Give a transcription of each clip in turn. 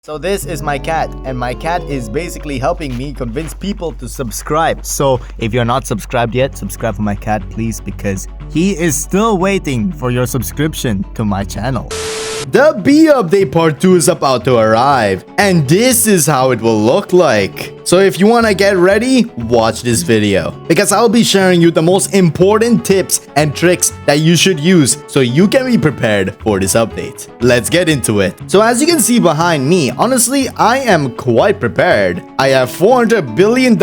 So this is my cat, and my cat is basically helping me convince people to subscribe. So if you're not subscribed yet, subscribe for my cat, please, because he is still waiting for your subscription to my channel. The B update part 2 is about to arrive, and this is how it will look like. So if you want to get ready, watch this video, because I'll be sharing you the most important tips and tricks that you should use so you can be prepared for this update. Let's get into it. So as you can see behind me, honestly, I am quite prepared. I have $400 billion.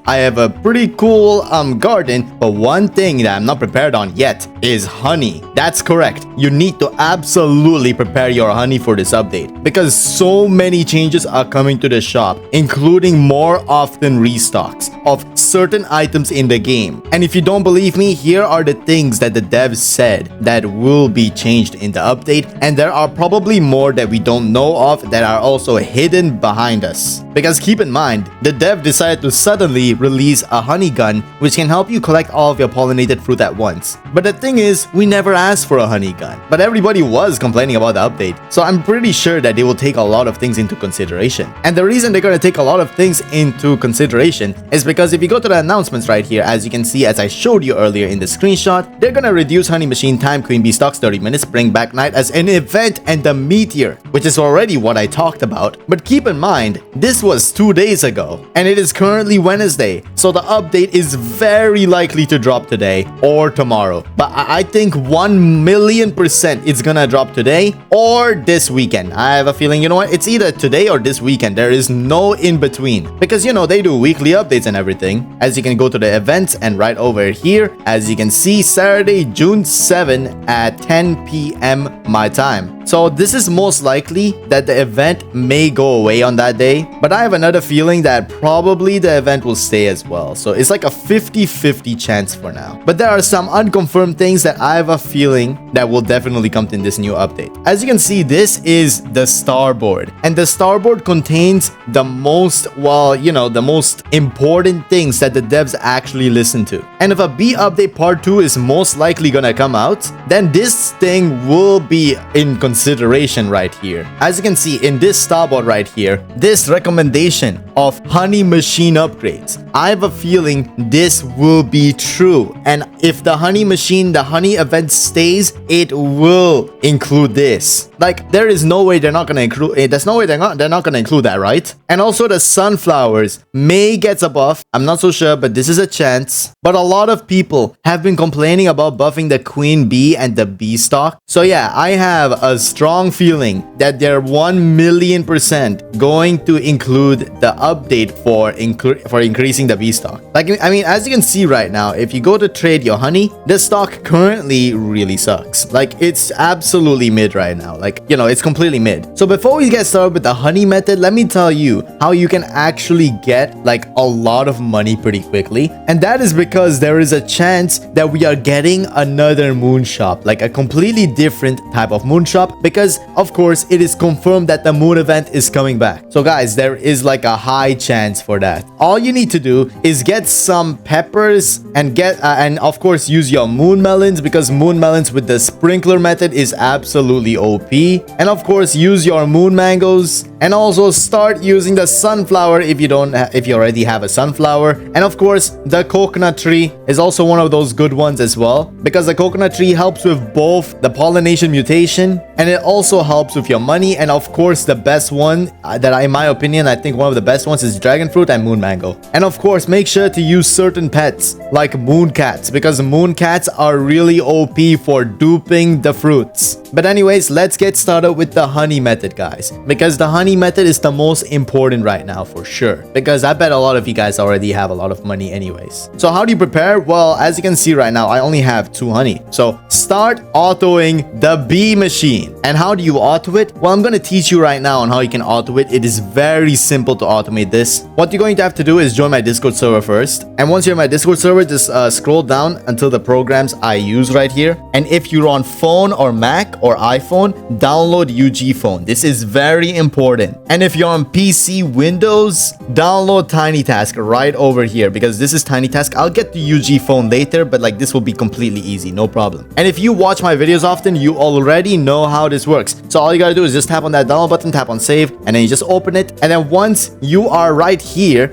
I have a pretty cool garden, but one thing that I'm not prepared on yet is honey. That's correct. You need to absolutely prepare your honey for this update, because so many changes are coming to the shop, including more often restocks of certain items in the game. And if you don't believe me, here are the things that the devs said that will be changed in the update, and there are probably more that we don't know of that are also hidden behind us. Because keep in mind, the dev decided to suddenly release a honey gun which can help you collect all of your pollinated fruit at once. But the thing is, we never asked for a honey gun, but everybody was complaining about the update, so I'm pretty sure that they will take a lot of things into consideration. And the reason they're gonna take a lot of things into consideration is because if you go to the announcements right here, as you can see, as I showed you earlier in the screenshot, they're gonna reduce honey machine time, queen bee stocks 30 minutes, bring back night as an event, and the meteor, which is already what I talked about. But keep in mind, this was 2 days ago, and it is currently Wednesday, so the update is very likely to drop today or tomorrow. But I think 1,000,000% it's gonna drop today or this weekend. I have a feeling, you know what, it's either today or this weekend. There is no in between, because you know they do weekly updates and everything. As you can go to the events, and right over here, as you can see, Saturday, June 7 at 10 p.m. my time. So this is most likely that the event may go away on that day, but I have another feeling that probably the event will stay as well. So it's like a 50-50 chance for now. But there are some unconfirmed things that I have a feeling that will definitely come in this new update. As you can see, this is the starboard, and the starboard contains the most, well, you know, the most important things that the devs actually listen to. And if a B update part 2 is most likely gonna come out, then this thing will be in consideration right here. As you can see in this starboard right here, this recommendation of honey machine upgrades, I have a feeling this will be true. And if the honey machine, the honey event stays, it will include this. Like, there is no way they're not gonna include it. There's no way they're not gonna include that, right? And also the sunflowers may get a buff. I'm not so sure, but this is a chance. But a lot of people have been complaining about buffing the queen bee and the bee stock. So yeah, I have a strong feeling that they're 1,000,000% going to include the update for increasing the bee stock. Like, I mean, as you can see right now, if you go to trade your honey, the stock currently really sucks. Like, it's absolutely mid right now. Like, you know, it's completely mid. So before we get started with the honey method, let me tell you how you can actually get like a lot of money pretty quickly. And that is because there is a chance that we are getting another moon shop, like a completely different type of moon shop, because of course it is confirmed that the moon event is coming back. So guys, there is like a high chance for that. All you need to do is get some peppers and get and of course use your moon melons, because moon melons with the sprinkler method is absolutely OP. And of course use your moon mangoes, and also start using the sunflower if you already have a sunflower. And of course the coconut tree is also one of those good ones as well, because the coconut tree helps with both the pollination mutation, and it also helps with your money. And of course the best one that in my opinion, I think one of the best ones is dragon fruit and moon mango. And of course make sure to use certain pets like moon cats, because moon cats are really OP for duping the fruits. But anyways, let's get started with the honey method, guys, because the honey method is the most important right now for sure, because I bet a lot of you guys already have a lot of money anyways. So how do you prepare? Well, as you can see right now, I only have 2 honey. So start autoing the bee machine. And how do you auto it? Well, I'm going to teach you right now on how you can auto it. It is very simple to auto me this. What you're going to have to do is join my Discord server first. And once you're in my Discord server, just scroll down until the programs I use right here. And if you're on phone or Mac or iPhone, download UgPhone. This is very important. And if you're on PC Windows, download TinyTask right over here, because this is TinyTask. I'll get to UgPhone later, but like this will be completely easy, no problem. And if you watch my videos often, you already know how this works. So all you gotta do is just tap on that download button, tap on save, and then you just open it. And then once you are right here,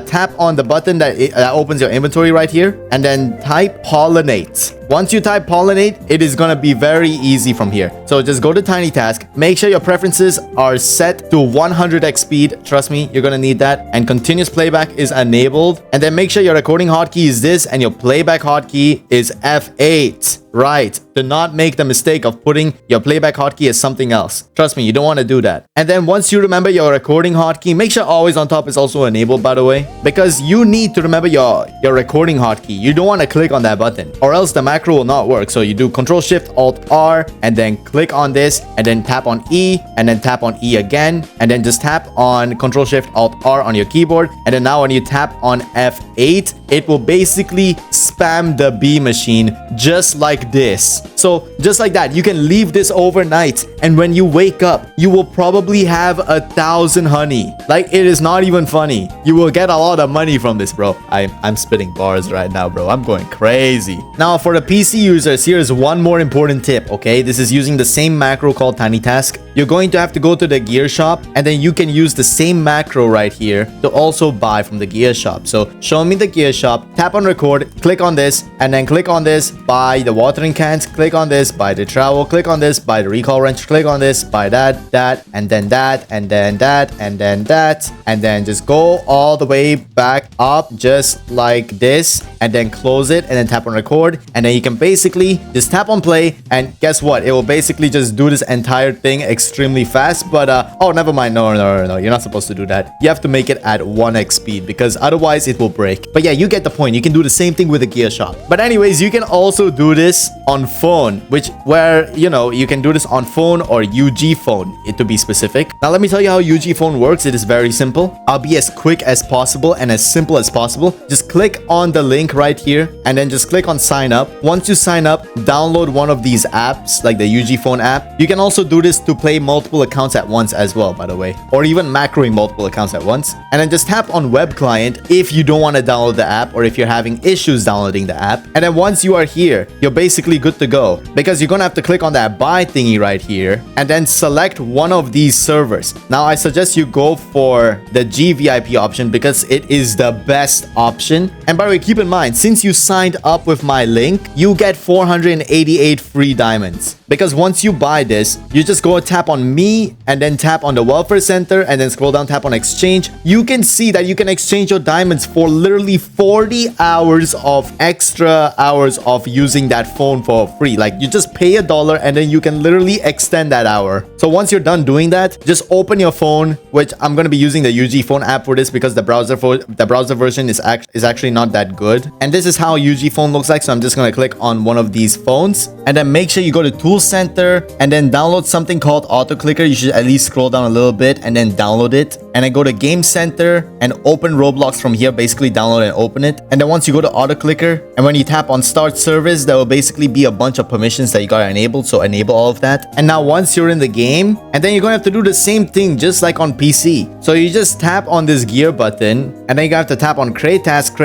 tap on the button that opens your inventory right here, and then type pollinate. Once you type pollinate, it is gonna be very easy from here. So just go to TinyTask, make sure your preferences are set to 100x speed. Trust me, you're gonna need that. And continuous playback is enabled. And then make sure your recording hotkey is this and your playback hotkey is F8. Right, do not make the mistake of putting your playback hotkey as something else. Trust me, you don't want to do that. And then once you remember your recording hotkey, make sure always on top is also enabled, by the way, because you need to remember your recording hotkey. You don't want to click on that button or else the macro will not work. So you do Control-Shift-Alt-R and then click on this and then tap on E and then tap on E again and then just tap on Control-Shift-Alt-R on your keyboard. And then now when you tap on F8, it will basically spam the B machine just like this. So just like that, you can leave this overnight, and when you wake up, you will probably have 1,000 honey. Like, it is not even funny. You will get a lot of money from this, bro. I'm spitting bars right now, bro. I'm going crazy. Now for the PC users, here's one more important tip. Okay, this is using the same macro called TinyTask. You're going to have to go to the gear shop, and then you can use the same macro right here to also buy from the gear shop. So show me the gear shop, tap on record, click on this, and then click on this, buy the watering cans, click on this, buy the trowel, click on this, buy the recall wrench, click on this, buy that, and then that, and then that, and then that, and then just go all the way back up just like this, and then close it, and then tap on record, and then you can basically just tap on play, and guess what? It will basically just do this entire thing extremely fast. But oh, never mind. No, you're not supposed to do that. You have to make it at 1x speed, because otherwise it will break. But yeah, you get the point. You can do the same thing with the gear shop. But anyways, you can also do this on phone, where you can do this on phone or UgPhone, to be specific. Now let me tell you how UgPhone works. It is very simple. I'll be as quick as possible and as simple as possible. Just click on the link right here and then just click on sign up. Once you sign up, download one of these apps like the UgPhone app. You can also do this to play multiple accounts at once as well, by the way, or even macroing multiple accounts at once. And then just tap on web client if you don't want to download the app or if you're having issues downloading the app. And then once you are here, you're basically good to go, because you're gonna have to click on that buy thingy right here and then select one of these servers. Now I suggest you go for the GVIP option because it is the best option. And by the way, keep in mind, since you signed up with my link, you get 488 free diamonds. Because once you buy this, you just go tap on me and then tap on the welfare center and then scroll down, tap on exchange. You can see that you can exchange your diamonds for literally 40 hours of extra hours of using that phone for free. Like, you just pay $1 and then you can literally extend that hour. So once you're done doing that, just open your phone, which I'm going to be using the UgPhone app for this because the browser version is actually not that good. And this is how UgPhone looks like. So I'm just going to click on one of these phones and then make sure you go to Tools Center and then download something called Auto Clicker. You should at least scroll down a little bit and then download it. And then go to Game Center and open Roblox from here. Basically download and open it. And then once you go to Auto Clicker and when you tap on Start Service, there will basically be a bunch of permissions that you gotta enable. So enable all of that. And now once you're in the game, and then you're gonna have to do the same thing just like on PC. So you just tap on this gear button and then you have to tap on create task,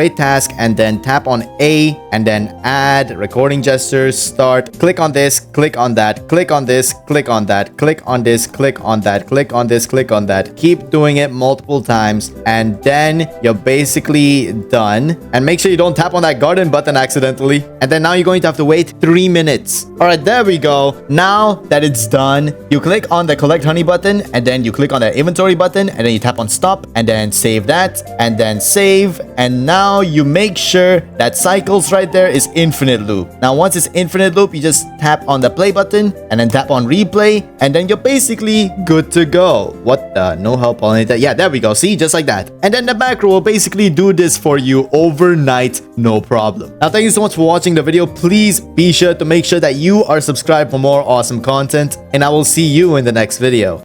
and then tap on A and then add recording gestures, start, click on this, click on that, click on this, click on that, click on this, click on that, click on this, click on that. Keep doing it multiple times and then you're basically done. And make sure you don't tap on that garden button accidentally. And then now you're going to have to wait 3 minutes. All right, there we go. Now that it's done, you click on the collect honey button and then you click on the inventory button and then you tap on stop and then save that and then save. And now you make sure that cycles right there is infinite loop. Now once it's infinite loop, you just tap on the play button and then tap on replay and then you're basically good to go. What the? No help on it. Yeah, there we go. See, just like that. And then the macro will basically do this for you overnight, no problem. Now thank you so much for watching the video. Please be sure to make sure that you are subscribed for more awesome content and I will see you in the next video.